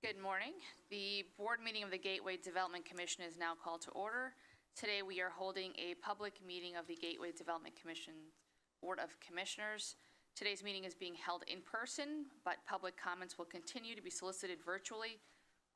Good morning. The board meeting of the Gateway Development Commission is now called to order. Today we are holding a public meeting of the Gateway Development Commission Board of Commissioners. Today's meeting is being held in person, but public comments will continue to be solicited virtually.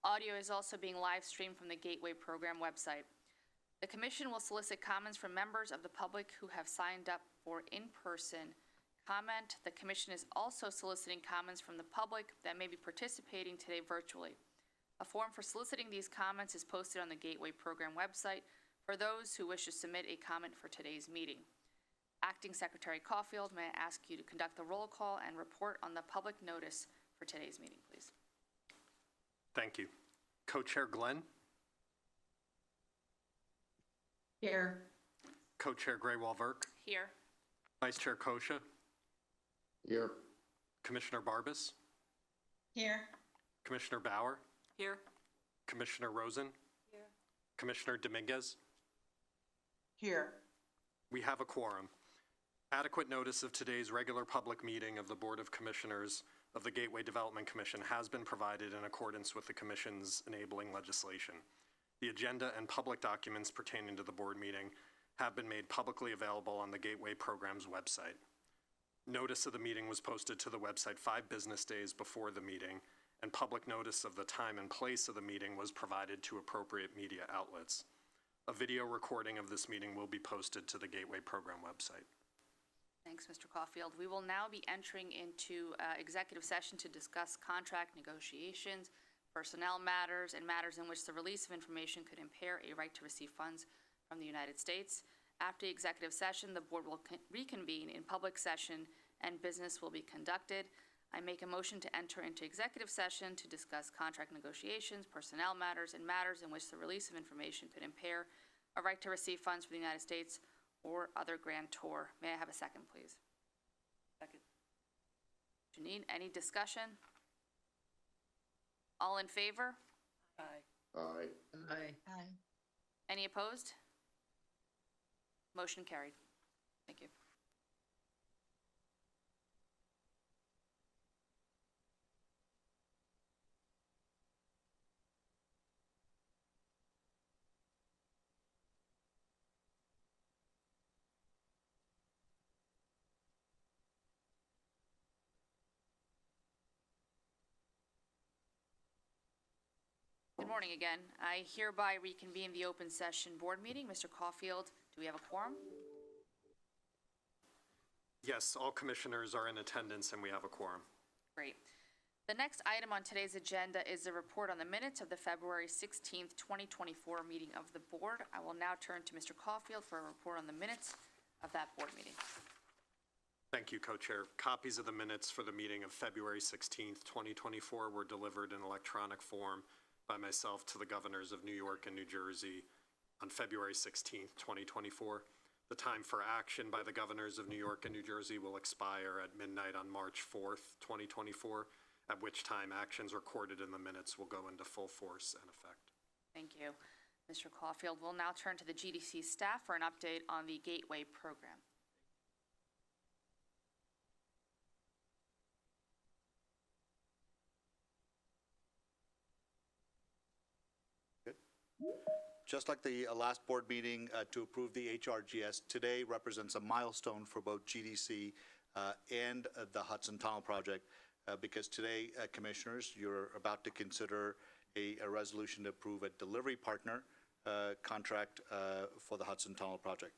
Audio is also being live streamed from the Gateway program website. The commission will solicit comments from members of the public who have signed up for in-person comment. The commission is also soliciting comments from the public that may be participating today virtually. A form for soliciting these comments is posted on the Gateway program website for those who wish to submit a comment for today's meeting. Acting Secretary Caulfield, may I ask you to conduct the roll call and report on the public notice for today's meeting, please? Thank you. Co-Chair Glenn? Here. Co-Chair Graywall-Verk? Here. Vice Chair Kosha? Here. Commissioner Barbas? Here. Commissioner Bauer? Here. Commissioner Rosen? Here. Commissioner Dominguez? Here. We have a quorum. Adequate notice of today's regular public meeting of the Board of Commissioners of the Gateway Development Commission has been provided in accordance with the Commission's enabling legislation. The agenda and public documents pertaining to the board meeting have been made publicly available on the Gateway program's website. Notice of the meeting was posted to the website 5 business days before the meeting, and public notice of the time and place of the meeting was provided to appropriate media outlets. A video recording of this meeting will be posted to the Gateway program website. Thanks, Mr. Caulfield. We will now be entering into executive session to discuss contract negotiations, personnel matters, and matters in which the release of information could impair a right to receive funds from the United States. After the executive session, the board will reconvene in public session and business will be conducted. I make a motion to enter into executive session to discuss contract negotiations, personnel matters, and matters in which the release of information could impair a right to receive funds from the United States or other grantor. May I have a second, please? Second. Janine, any discussion? All in favor? Aye. Aye. Aye. Aye. Any opposed? Motion carried. Thank you. Good morning again. I hereby reconvene the open session board meeting. Mr. Caulfield, do we have a quorum? Yes, all commissioners are in attendance and we have a quorum. Great. The next item on today's agenda is a report on the minutes of the February 16th, 2024 meeting of the board. I will now turn to Mr. Caulfield for a report on the minutes of that board meeting. Thank you, Co-Chair. Copies of the minutes for the meeting of February 16th, 2024 were delivered in electronic form by myself to the governors of New York and New Jersey on February 16th, 2024. The time for action by the governors of New York and New Jersey will expire at midnight on March 4th, 2024, at which time actions recorded in the minutes will go into full force and effect. Thank you, Mr. Caulfield. We'll now turn to the GDC staff for an update on the Gateway program. Just like the last board meeting to approve the HRGS, today represents a milestone for both GDC and the Hudson Tunnel Project because today, Commissioners, you're about to consider a resolution to approve a delivery partner contract for the Hudson Tunnel Project.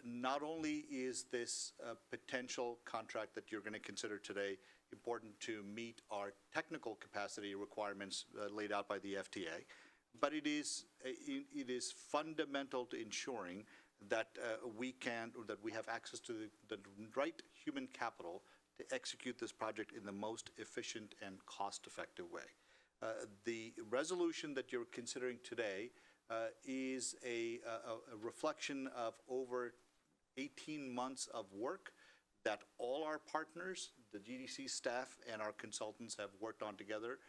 Not only is this potential contract that you're going to consider today important to meet our technical capacity requirements laid out by the FTA, but it is fundamental to ensuring that we have access to the right human capital to execute this project in the most efficient and cost-effective way. The resolution that you're considering today is a reflection of over 18 months of work that all our partners, the GDC staff and our consultants have worked on together.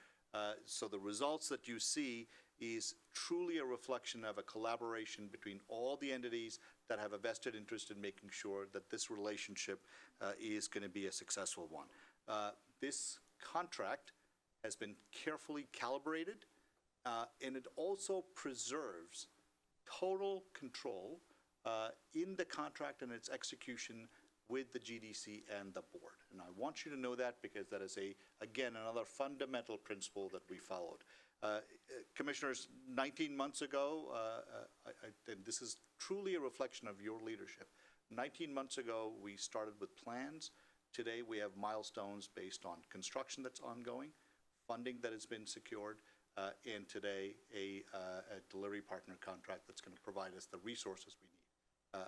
So the results that you see is truly a reflection of a collaboration between all the entities that have a vested interest in making sure that this relationship is going to be a successful one. This contract has been carefully calibrated, and it also preserves total control in the contract and its execution with the GDC and the board. And I want you to know that because that is, again, another fundamental principle that we followed. Commissioners, 19 months ago, and this is truly a reflection of your leadership. 19 months ago, we started with plans. Today, we have milestones based on construction that's ongoing, funding that has been secured, and today, a delivery partner contract that's going to provide us the resources we need.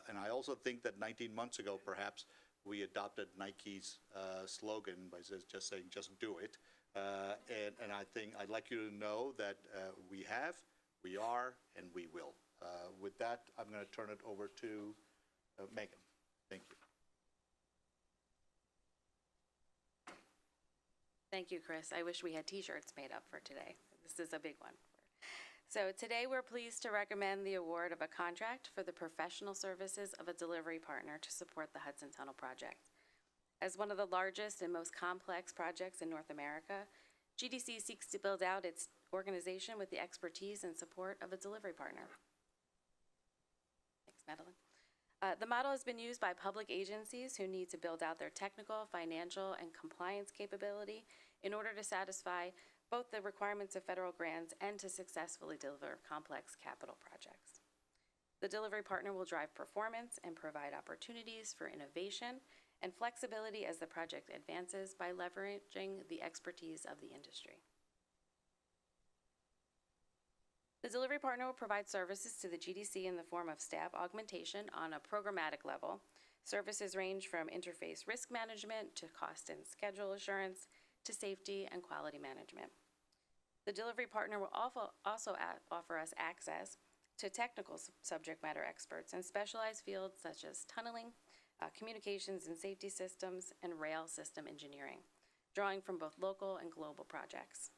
And I also think that 19 months ago, perhaps, we adopted Nike's slogan by just saying, just do it. And I think I'd like you to know that we have, we are, and we will. With that, I'm going to turn it over to Megan. Thank you. Thank you, Chris. I wish we had t-shirts made up for today. This is a big one. So today we're pleased to recommend the award of a contract for the professional services of a delivery partner to support the Hudson Tunnel project. As one of the largest and most complex projects in North America, GDC seeks to build out its organization with the expertise and support of a delivery partner. Thanks, Madeline. The model has been used by public agencies who need to build out their technical, financial, and compliance capability in order to satisfy both the requirements of federal grants and to successfully deliver complex capital projects. The delivery partner will drive performance and provide opportunities for innovation and flexibility as the project advances by leveraging the expertise of the industry. The delivery partner will provide services to the GDC in the form of staff augmentation on a programmatic level. Services range from interface risk management to cost and schedule assurance to safety and quality management. The delivery partner will also offer us access to technical subject matter experts in specialized fields such as tunneling, communications and safety systems, and rail system engineering, drawing from both local and global projects.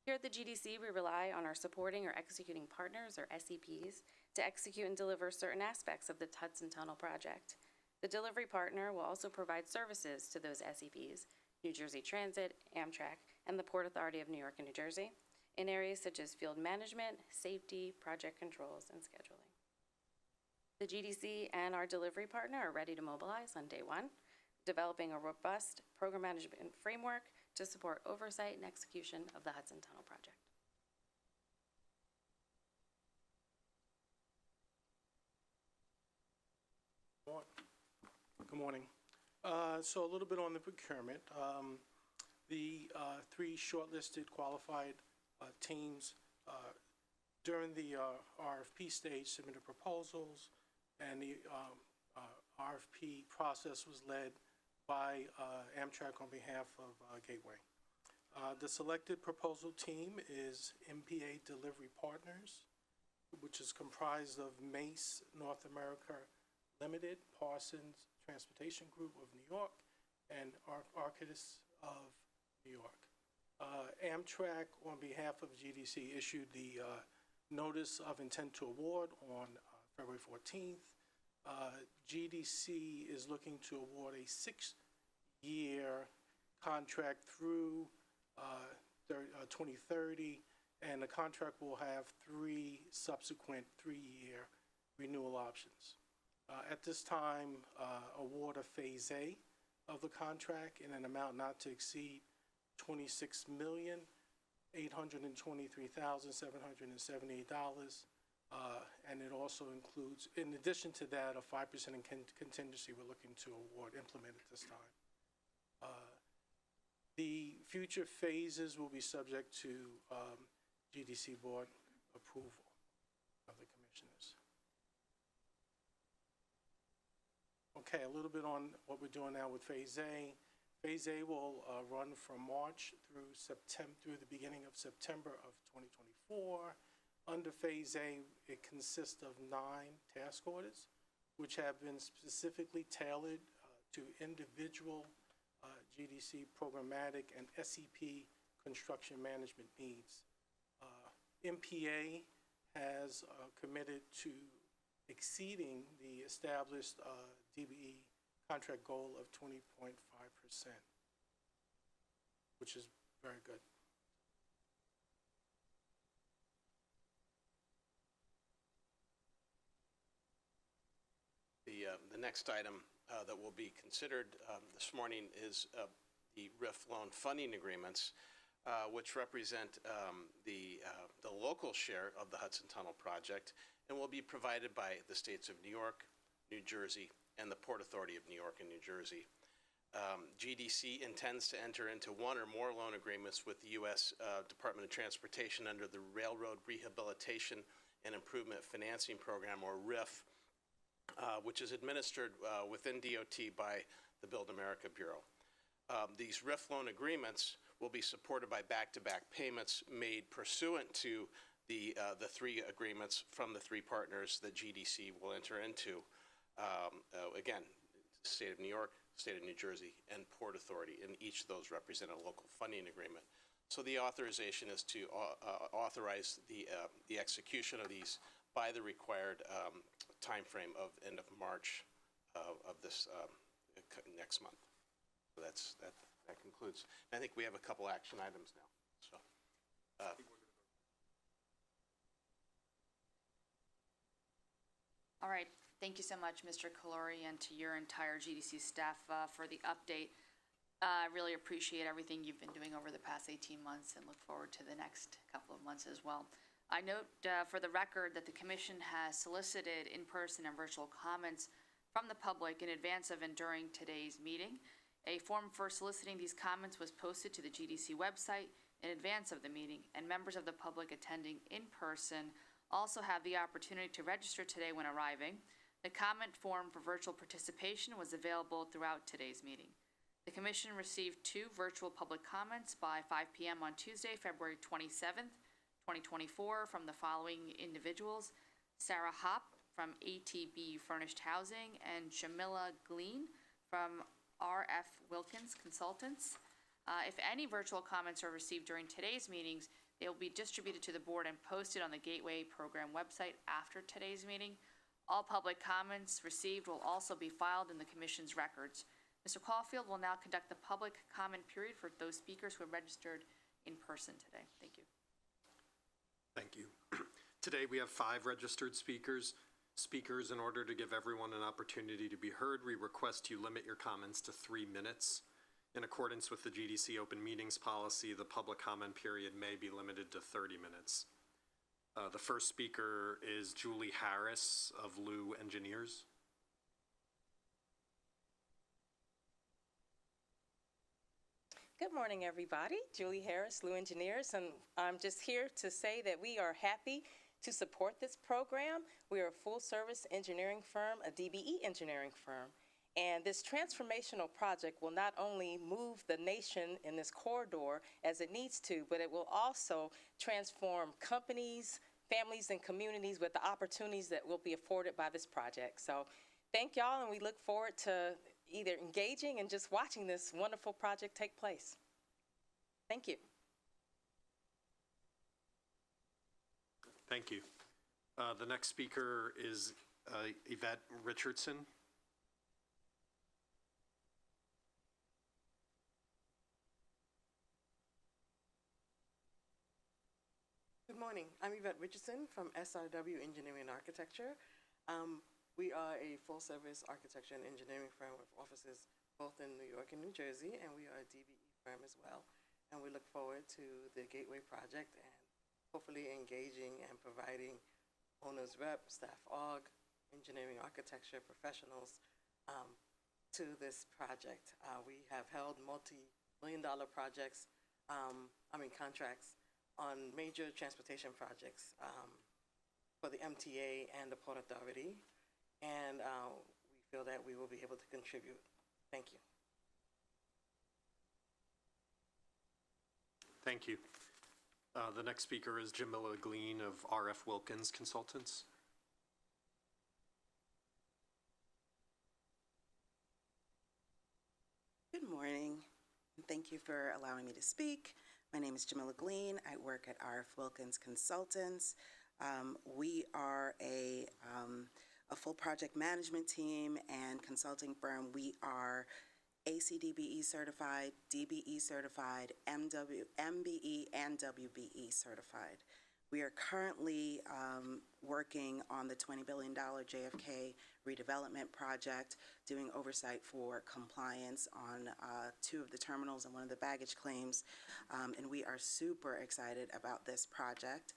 Here at the GDC, we rely on our supporting or executing partners, or SEPs, to execute and deliver certain aspects of the Hudson Tunnel project. The delivery partner will also provide services to those SEPs, New Jersey Transit, Amtrak, and the Port Authority of New York and New Jersey, in areas such as field management, safety, project controls, and scheduling. The GDC and our delivery partner are ready to mobilize on day one, developing a robust program management framework to support oversight and execution of the Hudson Tunnel project. Good morning. So a little bit on the procurement. The three shortlisted qualified teams during the RFP stage submitted proposals, and the RFP process was led by Amtrak on behalf of Gateway. The selected proposal team is MPA Delivery Partners, which is comprised of Mace North America Limited, Parsons Transportation Group of New York, and Arcadis of New York. Amtrak, on behalf of GDC, issued the notice of intent to award on February 14th. GDC is looking to award a 6-year contract through 2030, and the contract will have 3 subsequent 3-year renewal options. At this time, award of Phase A of the contract in an amount not to exceed $26,823,778. And it also includes, in addition to that, a 5% in contingency we're looking to award, implement at this time. The future phases will be subject to GDC board approval of the commissioners. Okay, a little bit on what we're doing now with Phase A. Phase A will run from March through the beginning of September of 2024. Under Phase A, it consists of 9 task orders, which have been specifically tailored to individual GDC programmatic and SEP construction management needs. MPA has committed to exceeding the established DBE contract goal of 20.5%. which is very good. The next item that will be considered this morning is the RIF loan funding agreements, which represent the local share of the Hudson Tunnel project and will be provided by the states of New York, New Jersey, and the Port Authority of New York and New Jersey. GDC intends to enter into one or more loan agreements with the U.S. Department of Transportation under the Railroad Rehabilitation and Improvement Financing Program, or RIF, which is administered within DOT by the Build America Bureau. These RIF loan agreements will be supported by back-to-back payments made pursuant to the three agreements from the three partners that GDC will enter into. Again, State of New York, State of New Jersey, and Port Authority, and each of those represent a local funding agreement. So the authorization is to authorize the execution of these by the required timeframe of end of March of this next month. So that concludes. And I think we have a couple action items now. So. All right, thank you so much, Mr. Kalori, and to your entire GDC staff for the update. I really appreciate everything you've been doing over the past 18 months and look forward to the next couple of months as well. I note for the record that the Commission has solicited in-person and virtual comments from the public in advance of and during today's meeting. A form for soliciting these comments was posted to the GDC website in advance of the meeting, and members of the public attending in person also have the opportunity to register today when arriving. The comment form for virtual participation was available throughout today's meeting. The Commission received 2 virtual public comments by 5 p.m. on Tuesday, February 27th, 2024, from the following individuals: Sarah Hopp from ATB Furnished Housing and Jamila Glean from RF Wilkins Consultants. If any virtual comments are received during today's meetings, they will be distributed to the board and posted on the Gateway Program website after today's meeting. All public comments received will also be filed in the Commission's records. Mr. Caulfield will now conduct the public comment period for those speakers who are registered in person today. Thank you. Thank you. Today we have 5 registered speakers. In order to give everyone an opportunity to be heard, we request you limit your comments to 3 minutes. In accordance with the GDC open meetings policy, the public comment period may be limited to 30 minutes. The first speaker is Julie Harris of Lou Engineers. Good morning, everybody. Julie Harris, Lou Engineers, and I'm just here to say that we are happy to support this program. We are a full-service engineering firm, a DBE engineering firm, and this transformational project will not only move the nation in this corridor as it needs to, but it will also transform companies, families, and communities with the opportunities that will be afforded by this project. So thank y'all, and we look forward to either engaging and just watching this wonderful project take place. Thank you. Thank you. The next speaker is Yvette Richardson. Good morning. I'm Yvette Richardson from SRW Engineering and Architecture. We are a full-service architecture and engineering firm with offices both in New York and New Jersey, and we are a DBE firm as well. And we look forward to the Gateway project and hopefully engaging and providing owners rep, staff aug, engineering architecture professionals to this project. We have held multi-million-dollar projects, contracts on major transportation projects for the MTA and the Port Authority. And we feel that we will be able to contribute. Thank you. Thank you. The next speaker is Jamila Glean of RF Wilkins Consultants. Good morning, and thank you for allowing me to speak. My name is Jamila Glean. I work at RF Wilkins Consultants. We are a full project management team and consulting firm. We are ACDBE certified, DBE certified, MBE, and WBE certified. We are currently working on the $20 billion JFK redevelopment project, doing oversight for compliance on 2 of the terminals and 1 of the baggage claims. And we are super excited about this project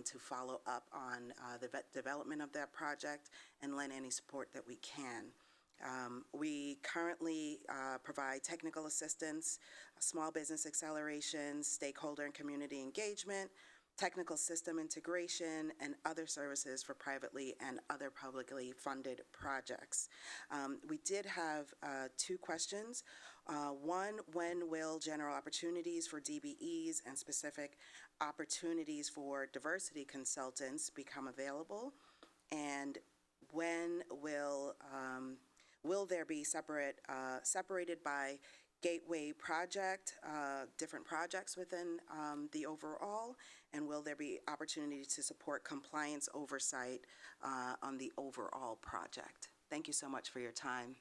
to follow up on the development of that project and lend any support that we can. We currently provide technical assistance, small business acceleration, stakeholder and community engagement, technical system integration, and other services for privately and other publicly funded projects. We did have 2 questions. One, when will general opportunities for DBEs and specific opportunities for diversity consultants become available? And when will there be separated by gateway project, different projects within the overall, and will there be opportunity to support compliance oversight on the overall project? Thank you so much for your time.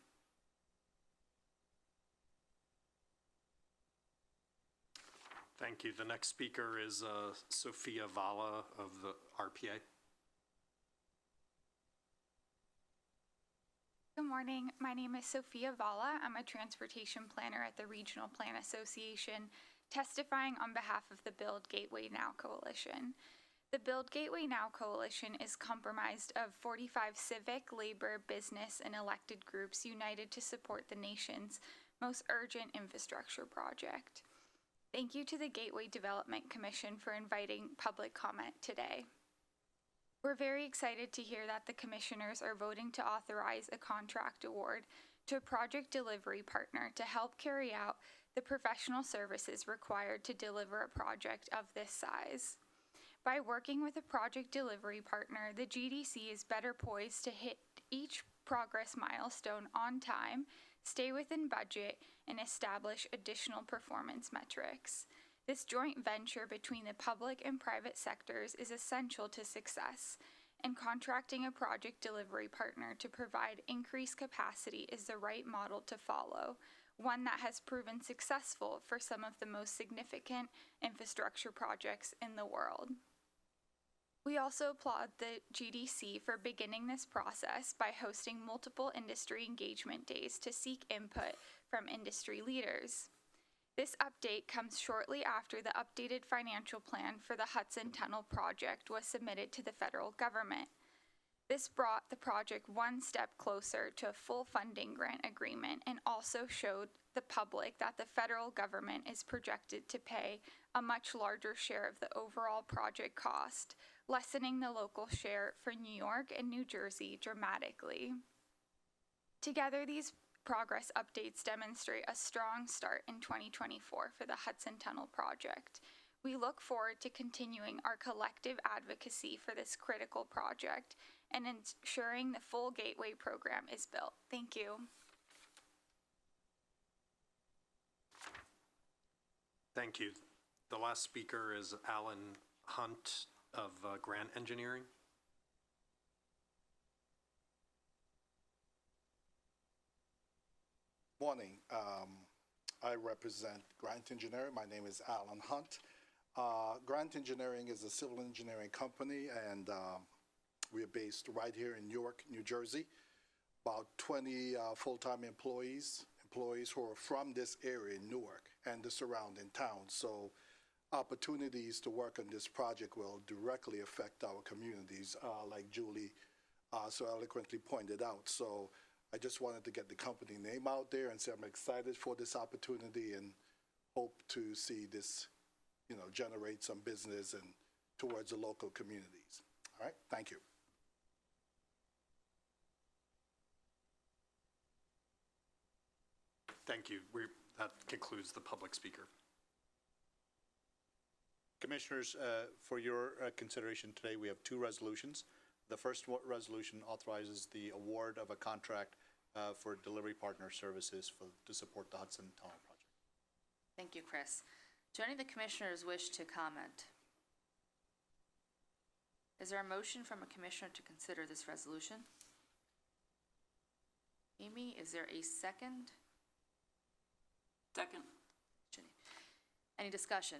Thank you. The next speaker is Sophia Vala of the RPA. Good morning. My name is Sophia Vala. I'm a transportation planner at the Regional Plan Association, testifying on behalf of the Build Gateway Now Coalition. The Build Gateway Now Coalition is comprised of 45 civic, labor, business, and elected groups united to support the nation's most urgent infrastructure project. Thank you to the Gateway Development Commission for inviting public comment today. We're very excited to hear that the commissioners are voting to authorize a contract award to a project delivery partner to help carry out the professional services required to deliver a project of this size. By working with a project delivery partner, the GDC is better poised to hit each progress milestone on time, stay within budget, and establish additional performance metrics. This joint venture between the public and private sectors is essential to success, and contracting a project delivery partner to provide increased capacity is the right model to follow, one that has proven successful for some of the most significant infrastructure projects in the world. We also applaud the GDC for beginning this process by hosting multiple industry engagement days to seek input from industry leaders. This update comes shortly after the updated financial plan for the Hudson Tunnel project was submitted to the federal government. This brought the project one step closer to a full funding grant agreement and also showed the public that the federal government is projected to pay a much larger share of the overall project cost, lessening the local share for New York and New Jersey dramatically. Together, these progress updates demonstrate a strong start in 2024 for the Hudson Tunnel project. We look forward to continuing our collective advocacy for this critical project and ensuring the full Gateway program is built. Thank you. Thank you. The last speaker is Alan Hunt of Grant Engineering. Morning. I represent Grant Engineering. My name is Alan Hunt. Grant Engineering is a civil engineering company, and we are based right here in Newark, New Jersey. About 20 full-time employees who are from this area in Newark and the surrounding towns. So opportunities to work on this project will directly affect our communities, like Julie so eloquently pointed out. So I just wanted to get the company name out there and say I'm excited for this opportunity and hope to see this, generate some business and towards the local communities. All right, thank you. Thank you. That concludes the public speaker. Commissioners, for your consideration today, we have 2 resolutions. The first resolution authorizes the award of a contract for delivery partner services to support the Hudson Tunnel project. Thank you, Chris. Do any of the commissioners wish to comment? Is there a motion from a commissioner to consider this resolution? Amy, is there a second? Second. Any discussion?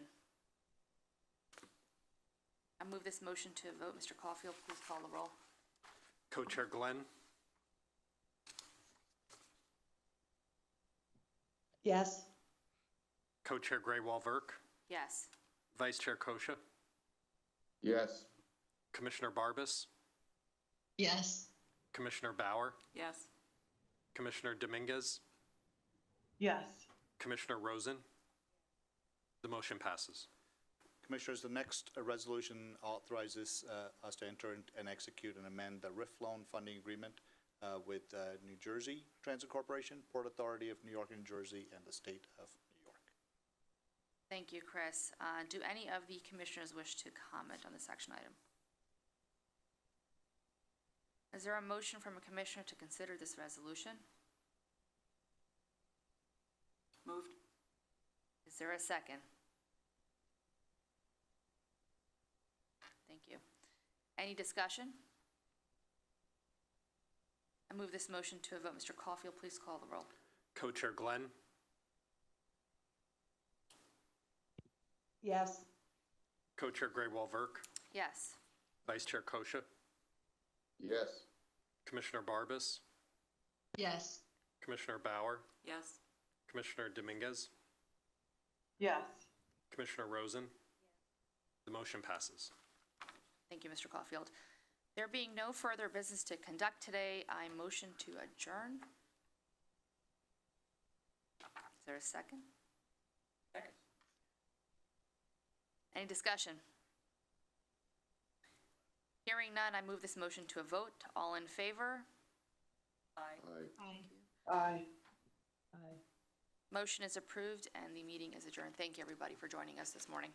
I move this motion to a vote. Mr. Caulfield, please call the roll. Co-Chair Glenn, Yes. Co-Chair Gray-Walverk, Yes. Vice Chair Kosha, Yes. Commissioner Barbas, Yes. Commissioner Bauer, Yes. Commissioner Dominguez, Yes. Commissioner Rosen. The motion passes. Commissioners, the next resolution authorizes us to enter and execute and amend the RIF loan funding agreement with New Jersey Transit Corporation, Port Authority of New York and New Jersey, and the State of New York. Thank you, Chris. Do any of the commissioners wish to comment on this action item? Is there a motion from a commissioner to consider this resolution? Moved. Is there a second? Thank you. Any discussion? I move this motion to a vote. Mr. Caulfield, please call the roll. Co-Chair Glenn, Yes. Co-Chair Gray-Walverk, Yes. Vice Chair Kosha, Yes. Commissioner Barbas, Yes. Commissioner Bauer, Yes. Commissioner Dominguez, Yes. Commissioner Rosen. The motion passes. Thank you, Mr. Caulfield. There being no further business to conduct today, I motion to adjourn. Is there a second? Second. Any discussion? Hearing none, I move this motion to a vote. All in favor? Aye. Aye. Aye. Aye. Motion is approved and the meeting is adjourned. Thank you, everybody, for joining us this morning.